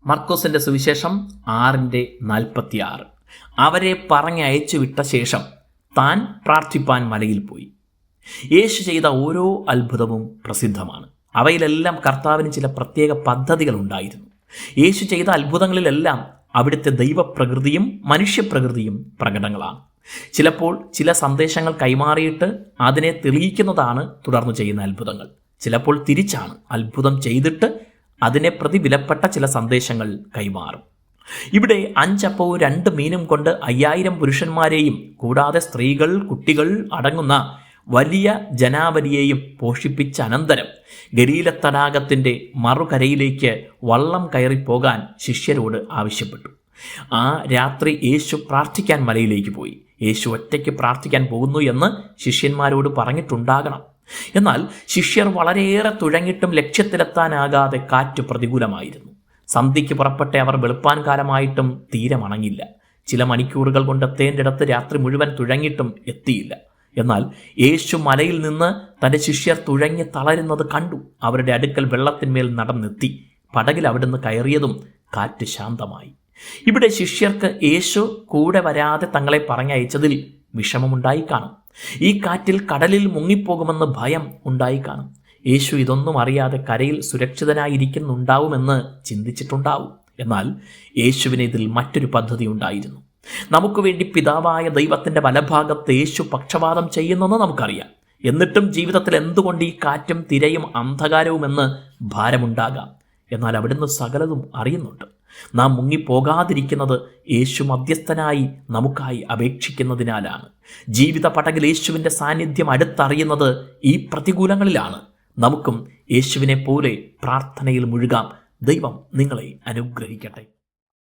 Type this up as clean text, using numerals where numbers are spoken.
മർക്കോസിന്റെ സുവിശേഷം 6:46. അവരെ പറഞ്ഞയച്ചു വിട്ട ശേഷം താൻ പ്രാർത്ഥിപ്പാൻ മലയിൽ പോയി. യേശു ചെയ്ത ഓരോ അത്ഭുതവും പ്രസിദ്ധമാണ്. അവയിലെല്ലാം കർത്താവിന് ചില പ്രത്യേക പദ്ധതികൾ ഉണ്ടായിരുന്നു. യേശു ചെയ്ത അത്ഭുതങ്ങളിലെല്ലാം അവിടുത്തെ ദൈവപ്രകൃതിയും മനുഷ്യപ്രകൃതിയും പ്രകടങ്ങളാണ്. ചിലപ്പോൾ ചില സന്ദേശങ്ങൾ കൈമാറിയിട്ട് അതിനെ തെളിയിക്കുന്നതാണ് തുടർന്ന് ചെയ്യുന്ന അത്ഭുതങ്ങൾ. ചിലപ്പോൾ തിരിച്ചാണ്, അത്ഭുതം ചെയ്തിട്ട് അതിനെ പ്രതി വിലപ്പെട്ട ചില സന്ദേശങ്ങൾ കൈമാറും. ഇവിടെ 5 അപ്പവും 2 മീനും കൊണ്ട് 5000 പുരുഷന്മാരെയും കൂടാതെ സ്ത്രീകൾ, കുട്ടികൾ അടങ്ങുന്ന വലിയ ജനാവലിയെയും പോഷിപ്പിച്ച അനന്തരം ഗലീല തടാകത്തിൻ്റെ മറുകരയിലേക്ക് വള്ളം കയറിപ്പോകാൻ ശിഷ്യരോട് ആവശ്യപ്പെട്ടു. ആ രാത്രി യേശു പ്രാർത്ഥിക്കാൻ മലയിലേക്ക് പോയി. യേശു ഒറ്റയ്ക്ക് പ്രാർത്ഥിക്കാൻ പോകുന്നു എന്ന് ശിഷ്യന്മാരോട് പറഞ്ഞിട്ടുണ്ടാകണം. എന്നാൽ ശിഷ്യർ വളരെയേറെ തുഴഞ്ഞിട്ടും ലക്ഷ്യത്തിലെത്താനാകാതെ കാറ്റ് പ്രതികൂലമായിരുന്നു. സന്ധ്യയ്ക്ക് പുറപ്പെട്ട അവർ വെളുപ്പാൻ കാലമായിട്ടും തീരെ മണങ്ങില്ല. ചില മണിക്കൂറുകൾ കൊണ്ട് എത്തേണ്ടിടത്ത് രാത്രി മുഴുവൻ തുഴഞ്ഞിട്ടും എത്തിയില്ല. എന്നാൽ യേശു മലയിൽ നിന്ന് തൻ്റെ ശിഷ്യർ തുഴഞ്ഞ് തളരുന്നത് കണ്ടു. അവരുടെ അടുക്കൽ വെള്ളത്തിന്മേൽ നടന്നെത്തി. പടകിൽ അവിടുന്ന് കയറിയതും കാറ്റ് ശാന്തമായി. ഇവിടെ ശിഷ്യർക്ക് യേശു കൂടെ വരാതെ തങ്ങളെ പറഞ്ഞയച്ചതിൽ വിഷമമുണ്ടായി കാണും. ഈ കാറ്റിൽ കടലിൽ മുങ്ങിപ്പോകുമെന്ന് ഭയം ഉണ്ടായി കാണും. യേശു ഇതൊന്നും അറിയാതെ കരയിൽ സുരക്ഷിതനായിരിക്കുന്നുണ്ടാവുമെന്ന് ചിന്തിച്ചിട്ടുണ്ടാവും. എന്നാൽ യേശുവിന് ഇതിൽ മറ്റൊരു പദ്ധതി ഉണ്ടായിരുന്നു. നമുക്ക് വേണ്ടി പിതാവായ ദൈവത്തിൻ്റെ വലഭാഗത്ത് യേശു പക്ഷപാതം ചെയ്യുന്നെന്ന് നമുക്കറിയാം. എന്നിട്ടും ജീവിതത്തിൽ എന്തുകൊണ്ട് ഈ കാറ്റും തിരയും അന്ധകാരവുമെന്ന് ഭാരമുണ്ടാകാം. എന്നാൽ അവിടുന്ന് സകലതും അറിയുന്നുണ്ട്. നാം മുങ്ങിപ്പോകാതിരിക്കുന്നത് യേശു മധ്യസ്ഥനായി നമുക്കായി അപേക്ഷിക്കുന്നതിനാലാണ്. ജീവിത പടകിൽ യേശുവിൻ്റെ സാന്നിധ്യം അടുത്തറിയുന്നത് ഈ പ്രതികൂലങ്ങളിലാണ്. നമുക്കും യേശുവിനെ പോലെ പ്രാർത്ഥനയിൽ മുഴുകാം. ദൈവം നിങ്ങളെ അനുഗ്രഹിക്കട്ടെ.